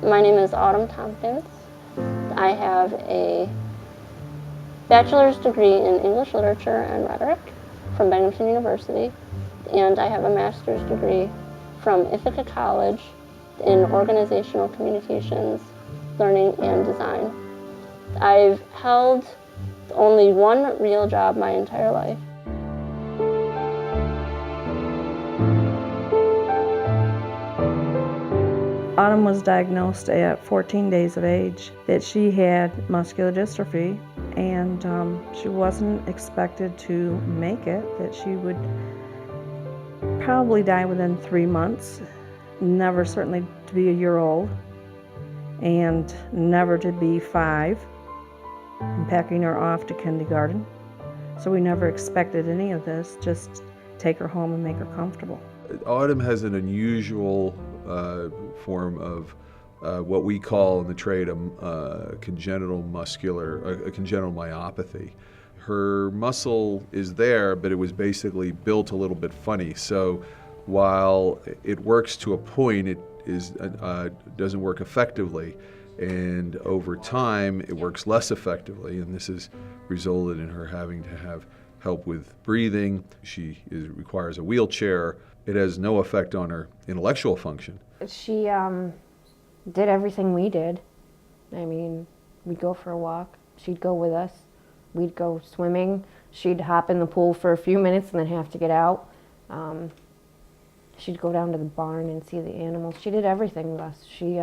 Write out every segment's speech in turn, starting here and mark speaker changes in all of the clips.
Speaker 1: My name is Autumn Tompkins. I have a bachelor's degree in English literature and rhetoric from Binghamton University, and I have a master's degree from Ithaca College in organizational communications, learning, and design. I've held only one real job my entire life.
Speaker 2: Autumn was diagnosed at 14 days of age that she had muscular dystrophy, and she wasn't expected to make it, that she would probably die within 3 months, never certainly to be a year old, and never to be 5, and packing her off to kindergarten. So we never expected any of this, just take her home and make her comfortable.
Speaker 3: Autumn has an unusual form of what we call in the trade a congenital myopathy. Her muscle is there, but it was basically built a little bit funny. So while it works to a point, it doesn't work effectively. And over time, it works less effectively, and this has resulted in her having to have help with breathing. She requires a wheelchair. It has no effect on her intellectual function.
Speaker 4: She did everything we did. I mean, we'd go for a walk. She'd go with us. We'd go swimming. She'd hop in the pool for a few minutes and then have to get out. She'd go down to the barn and see the animals. She did everything with us. She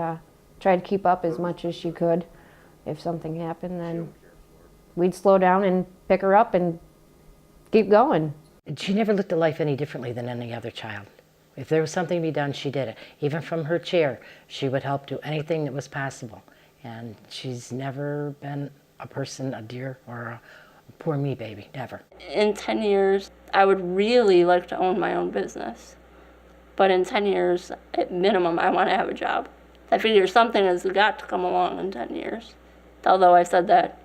Speaker 4: tried to keep up as much as she could. If something happened, then we'd slow down and pick her up and keep going.
Speaker 5: She never looked at life any differently than any other child. If there was something to be done, she did it. Even from her chair, she would help do anything that was possible. And she's never been a person, a dear, or a poor me baby, never.
Speaker 1: In 10 years, I would really like to own my own business. But in 10 years, at minimum, I want to have a job. I figure something has got to come along in 10 years. Although I said that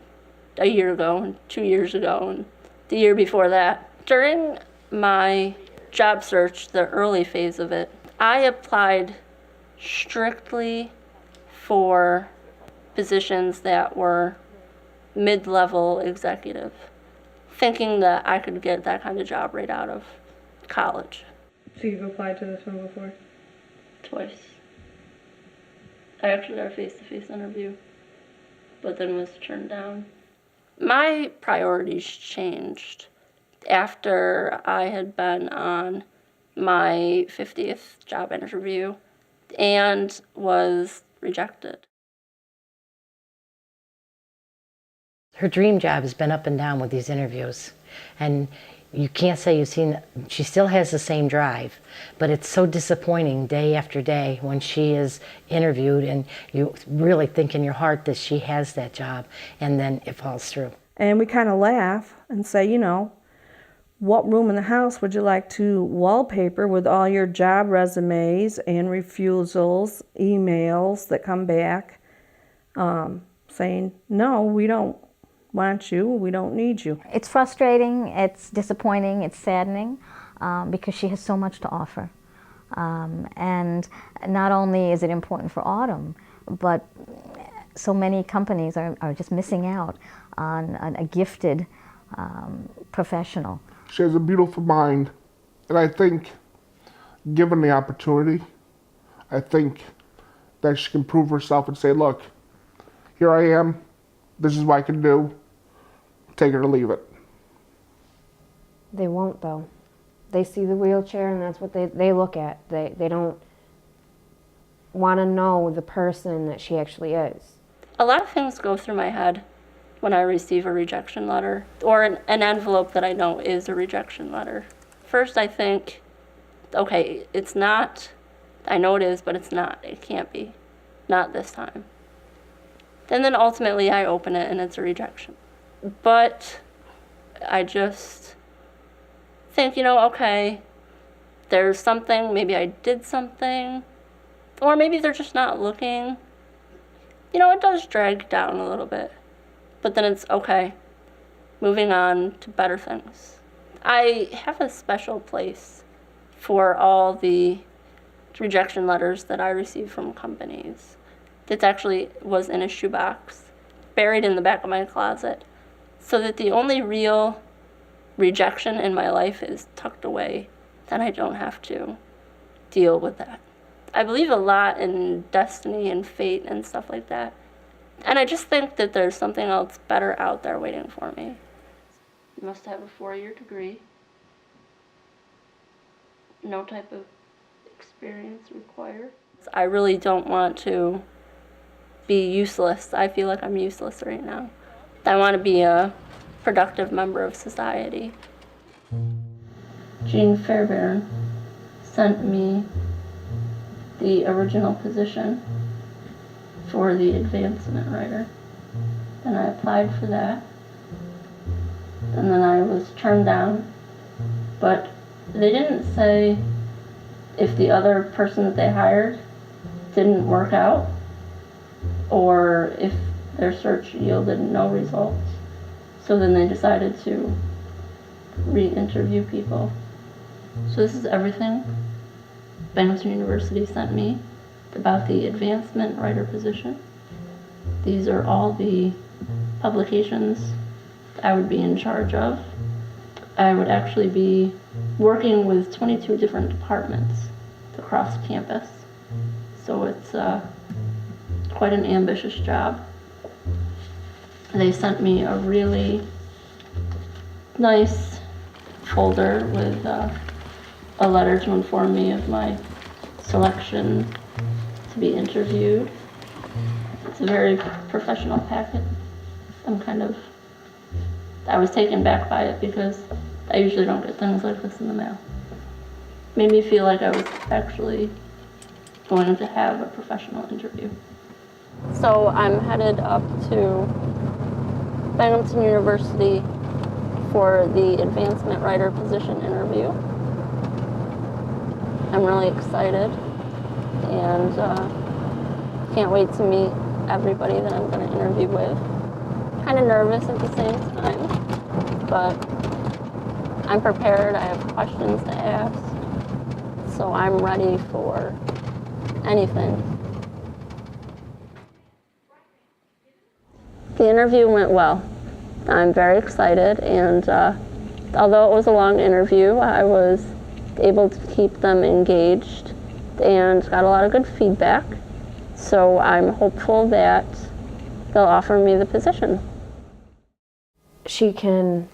Speaker 1: a year ago, and 2 years ago, and the year before that. During my job search, the early phase of it, I applied strictly for positions that were mid-level executive, thinking that I could get that kind of job right out of college.
Speaker 2: So you've applied to this one before?
Speaker 1: Twice. I actually got a face-to-face interview, but then was turned down. My priorities changed after I had been on my 50th job interview and was rejected.
Speaker 5: Her dream job has been up and down with these interviews, and you can't say you've seen, she still has the same drive, but it's so disappointing day after day when she is interviewed and you really think in your heart that she has that job, and then it falls through.
Speaker 2: And we kind of laugh and say, you know, what room in the house would you like to wallpaper with all your job resumes and refusals, emails that come back saying, no, we don't want you, we don't need you.
Speaker 6: It's frustrating, it's disappointing, it's saddening because she has so much to offer. And not only is it important for Autumn, but so many companies are just missing out on a gifted professional.
Speaker 7: She has a beautiful mind, and I think, given the opportunity, I think that she can prove herself and say, look, here I am, this is what I can do, take it or leave it.
Speaker 4: They won't, though. They see the wheelchair and that's what they look at. They don't want to know the person that she actually is.
Speaker 1: A lot of things go through my head when I receive a rejection letter or an envelope that I know is a rejection letter. First I think, okay, it's not, I know it is, but it's not, it can't be, not this time. And then ultimately I open it and it's a rejection. But I just think, you know, okay, there's something, maybe I did something, or maybe they're just not looking. You know, it does drag down a little bit, but then it's okay, moving on to better things. I have a special place for all the rejection letters that I receive from companies. It actually was in a shoebox, buried in the back of my closet, so that the only real rejection in my life is tucked away, then I don't have to deal with that. I believe a lot in destiny and fate and stuff like that. And I just think that there's something else better out there waiting for me. You must have a 4-year degree. No type of experience required. I really don't want to be useless. I feel like I'm useless right now. I want to be a productive member of society. Jean Fairbairn sent me the original position for the advancement writer. And I applied for that. And then I was turned down. But they didn't say if the other person that they hired didn't work out or if their search yielded no results. So then they decided to re-interview people. So this is everything Binghamton University sent me about the advancement writer position. These are all the publications I would be in charge of. I would actually be working with 22 different departments across campus. So it's quite an ambitious job. They sent me a really nice folder with a letter to inform me of my selection to be interviewed. It's a very professional packet. I was taken back by it because I usually don't get things like this in the mail. Made me feel like I was actually going to have a professional interview. So I'm headed up to Binghamton University for the advancement writer position interview. I'm really excited and can't wait to meet everybody that I'm going to interview with. Kind of nervous at the same time, but I'm prepared. I have questions to ask, so I'm ready for anything. The interview went well. I'm very excited, and although it was a long interview, I was able to keep them engaged and got a lot of good feedback. So I'm hopeful that they'll offer me the position.
Speaker 4: She can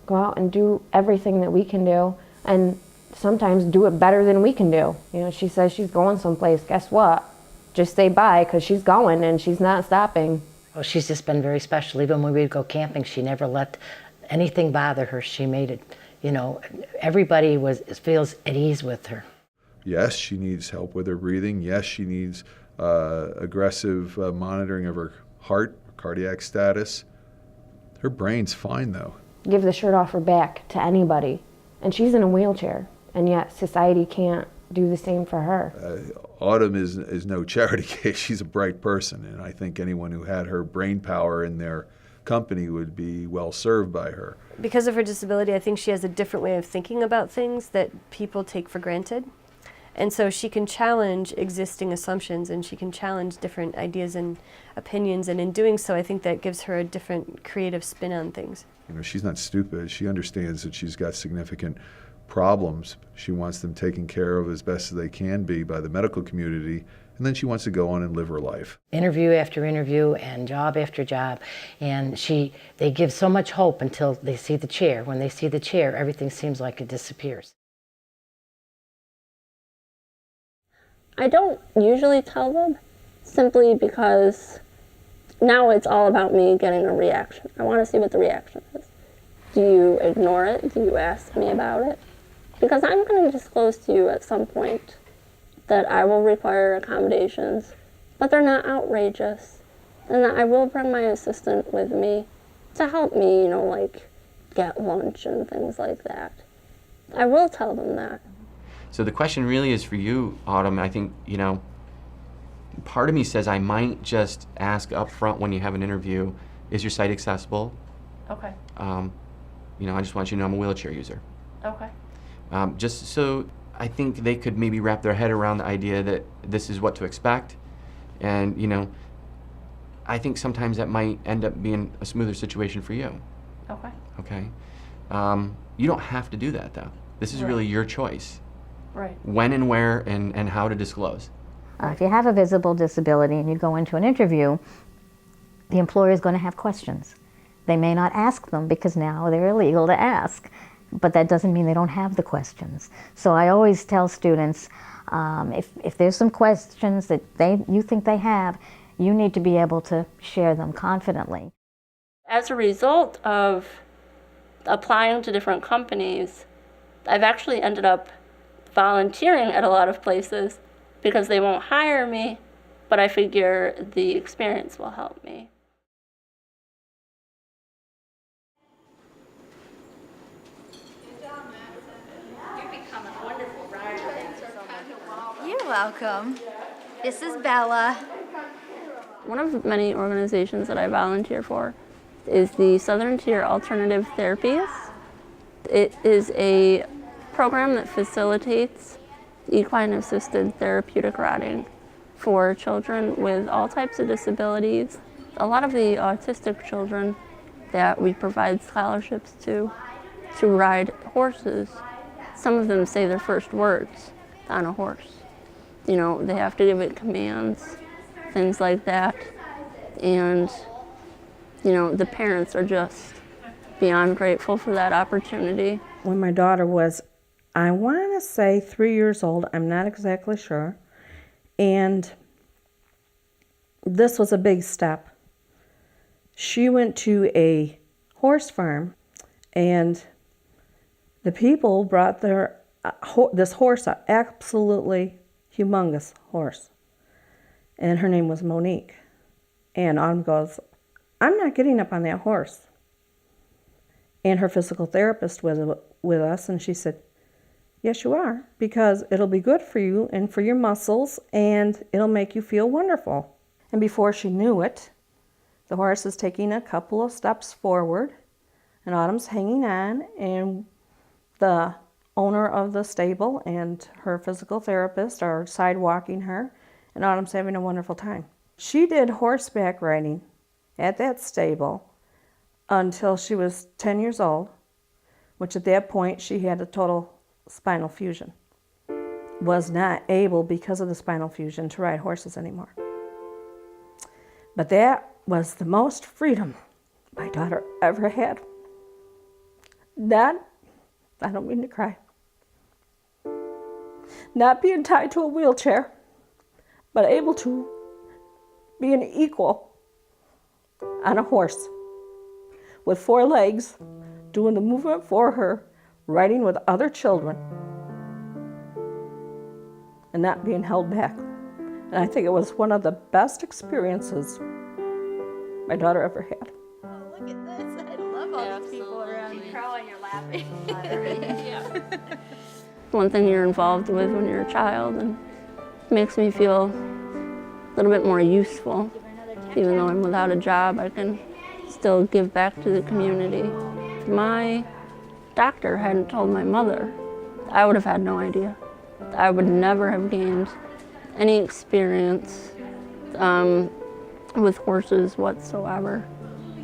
Speaker 4: go out and do everything that we can do, and sometimes do it better than we can do. You know, she says she's going someplace. Guess what? Just stay by, because she's going and she's not stopping.
Speaker 5: Well, she's just been very special. Even when we'd go camping, she never let anything bother her. She made it, everybody feels at ease with her.
Speaker 3: Yes, she needs help with her breathing. Yes, she needs aggressive monitoring of her heart, cardiac status. Her brain's fine, though.
Speaker 4: Give the shirt off her back to anybody. And she's in a wheelchair, and yet society can't do the same for her.
Speaker 3: Autumn is no charity case. She's a bright person, and I think anyone who had her brain power in their company would be well served by her.
Speaker 8: Because of her disability, I think she has a different way of thinking about things that people take for granted. And so she can challenge existing assumptions, and she can challenge different ideas and opinions, and in doing so, I think that gives her a different creative spin on things.
Speaker 3: She's not stupid. She understands that she's got significant problems. She wants them taken care of as best as they can be by the medical community, and then she wants to go on and live her life.
Speaker 5: Interview after interview and job after job, and they give so much hope until they see the chair. When they see the chair, everything seems like it disappears.
Speaker 1: I don't usually tell them, simply because now it's all about me getting a reaction. I want to see what the reaction is. Do you ignore it? Do you ask me about it? Because I'm going to disclose to you at some point that I will require accommodations, but they're not outrageous, and that I will bring my assistant with me to help me, like get lunch and things like that. I will tell them that.
Speaker 9: So the question really is for you, Autumn. I think, part of me says I might just ask up front when you have an interview, is your site accessible?
Speaker 1: Okay.
Speaker 9: I just want you to know I'm a wheelchair user.
Speaker 1: Okay.
Speaker 9: Just so I think they could maybe wrap their head around the idea that this is what to expect. And, you know, I think sometimes that might end up being a smoother situation for you.
Speaker 1: Okay.
Speaker 9: Okay? You don't have to do that, though. This is
Speaker 1: Right.
Speaker 9: really your choice.
Speaker 1: Right.
Speaker 9: When and where and how to disclose.
Speaker 6: If you have a visible disability and you go into an interview, the employer is going to have questions. They may not ask them because now they're illegal to ask, but that doesn't mean they don't have the questions. So I always tell students, if there's some questions that you think they have, you need to be able to share them confidently.
Speaker 1: As a result of applying to different companies, I've actually ended up volunteering at a lot of places because they won't hire me, but I figure the experience will help me.
Speaker 10: You're welcome. This is Bella.
Speaker 1: One of many organizations that I volunteer for is the Southern Tier Alternative Therapies. It is a program that facilitates equine-assisted therapeutic riding for children with all types of disabilities. A lot of the autistic children that we provide scholarships to ride horses, some of them say their first words on a horse. You know, they have to give it commands, things like that. And, you know, the parents are just beyond grateful for that opportunity.
Speaker 2: When my daughter was, I want to say 3 years old, I'm not exactly sure, and this was a big step. She went to a horse farm, and the people brought this horse, an absolutely humongous horse, and her name was Monique. And Autumn goes, I'm not getting up on that horse. And her physical therapist was with us, and she said, yes, you are, because it'll be good for you and for your muscles, and it'll make you feel wonderful. And before she knew it, the horse is taking a couple of steps forward, and Autumn's hanging on, and the owner of the stable and her physical therapist are sidewalking her, and Autumn's having a wonderful time. She did horseback riding at that stable until she was 10 years old, which at that point she had a total spinal fusion. Was not able, because of the spinal fusion, to ride horses anymore. But that was the most freedom my daughter ever had. I don't mean to cry. Not being tied to a wheelchair, but able to be an equal on a horse with 4 legs, doing the movement for her, riding with other children, and not being held back. And I think it was one of the best experiences my daughter ever had.
Speaker 10: Oh, look at this. I love all these people around you. Crawling, you're laughing.
Speaker 1: One thing you're involved with when you're a child, and it makes me feel a little bit more useful. Even though I'm without a job, I can still give back to the community. If my doctor hadn't told my mother, I would have had no idea. I would never have gained any experience with horses whatsoever.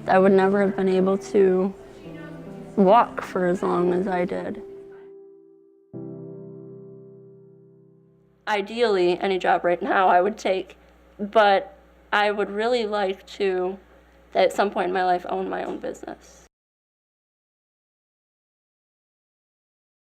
Speaker 1: I would never have been able to walk for as long as I did. Ideally, any job right now I would take, but I would really like to, at some point in my life, own my own business.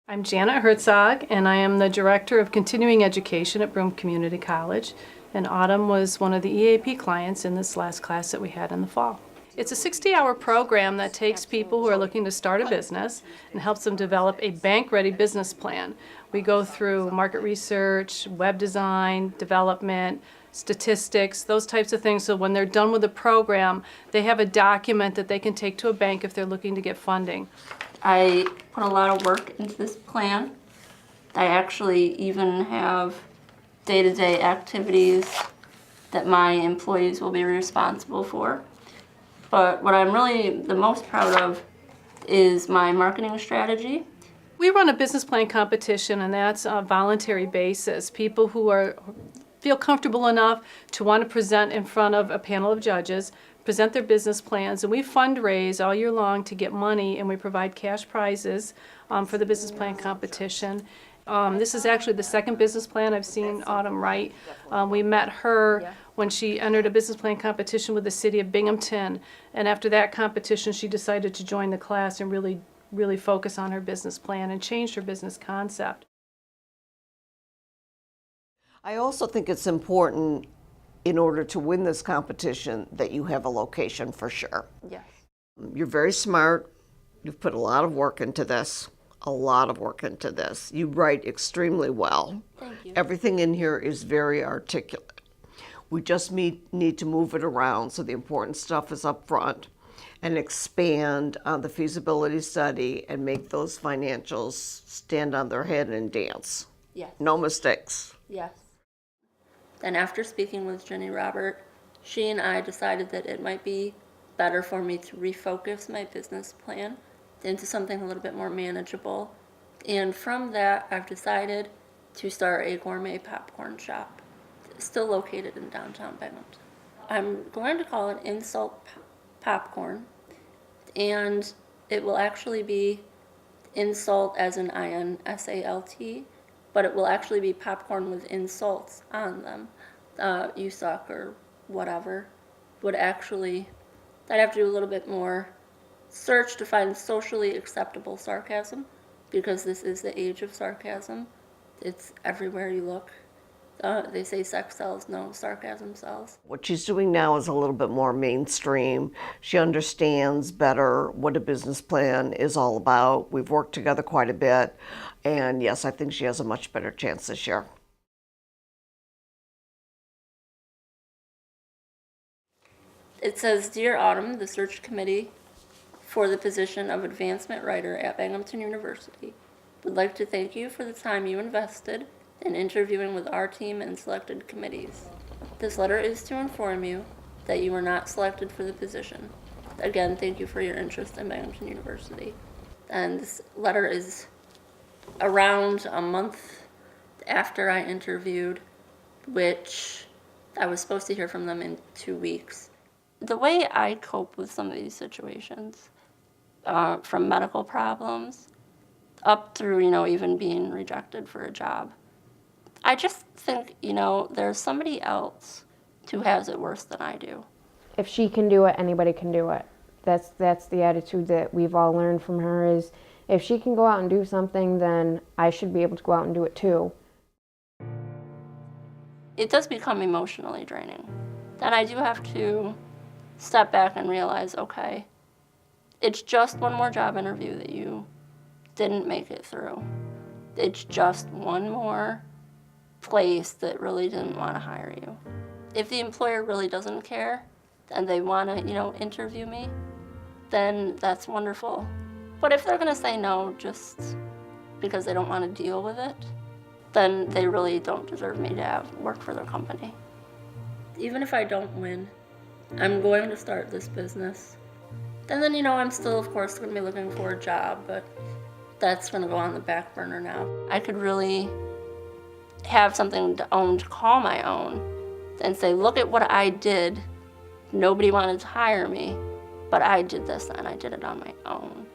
Speaker 11: I'm Janet Herzog, and I am the Director of Continuing Education at Broome Community College, and Autumn was one of the EAP clients in this last class that we had in the fall. It's a 60-hour program that takes people who are looking to start a business and helps them develop a bank-ready business plan. We go through market research, web design, development, statistics, those types of things, so when they're done with the program, they have a document that they can take to a bank if they're looking to get funding.
Speaker 1: I put a lot of work into this plan. I actually even have day-to-day activities that my employees will be responsible for. But what I'm really the most proud of is my marketing strategy.
Speaker 11: We run a business plan competition, and that's on a voluntary basis. People who are feel comfortable enough to want to present in front of a panel of judges, present their business plans, and we fundraise all year long to get money, and we provide cash prizes for the business plan competition. This is actually the second business plan I've seen Autumn write. We met her when she entered a business plan competition with the city of Binghamton, and after that competition she decided to join the class and really focus on her business plan and changed her business concept.
Speaker 12: I also think it's important, in order to win this competition, that you have a location for sure.
Speaker 1: Yes.
Speaker 12: You're very smart. You've put a lot of work into this. You write extremely well.
Speaker 1: Thank you.
Speaker 12: Everything in here is very articulate. We just need to move it around so the important stuff is up front, and expand on the feasibility study and make those financials stand on their head and dance.
Speaker 1: Yes.
Speaker 12: No mistakes.
Speaker 1: Yes. And after speaking with Jenny Robert, she and I decided that it might be better for me to refocus my business plan into something a little bit more manageable. And from that, I've decided to start a gourmet popcorn shop, still located in downtown Binghamton. I'm going to call it Insult Popcorn, and it will actually be insult as in INSALT, but it will actually be popcorn with insults on them. You suck or whatever would actually, I'd have to do a little bit more search to find socially acceptable sarcasm, because this is the age of sarcasm. It's everywhere you look. They say sex sells, no, sarcasm sells.
Speaker 12: What she's doing now is a little bit more mainstream. She understands better what a business plan is all about. We've worked together quite a bit, and yes, I think she has a much better chance this year.
Speaker 1: It says, Dear Autumn, the search committee for the position of advancement writer at Binghamton University would like to thank you for the time you invested in interviewing with our team and selected committees. This letter is to inform you that you were not selected for the position. Again, thank you for your interest in Binghamton University. And this letter is around a month after I interviewed, which I was supposed to hear from them in 2 weeks. The way I cope with some of these situations, from medical problems up through, even being rejected for a job, I just think, there's somebody else who has it worse than I do.
Speaker 4: If she can do it, anybody can do it. That's the attitude that we've all learned from her, is if she can go out and do something, then I should be able to go out and do it too.
Speaker 1: It does become emotionally draining. Then I do have to step back and realize, okay, it's just one more job interview that you didn't make it through. It's just one more place that really didn't want to hire you. If the employer really doesn't care and they want to, interview me, then that's wonderful. But if they're going to say no just because they don't want to deal with it, then they really don't deserve me to work for their company. Even if I don't win, I'm going to start this business. And then, I'm still, of course, going to be looking for a job, but that's going to go on the back burner now. I could really have something to call my own, and say, look at what I did. Nobody wanted to hire me, but I did this and I did it on my own.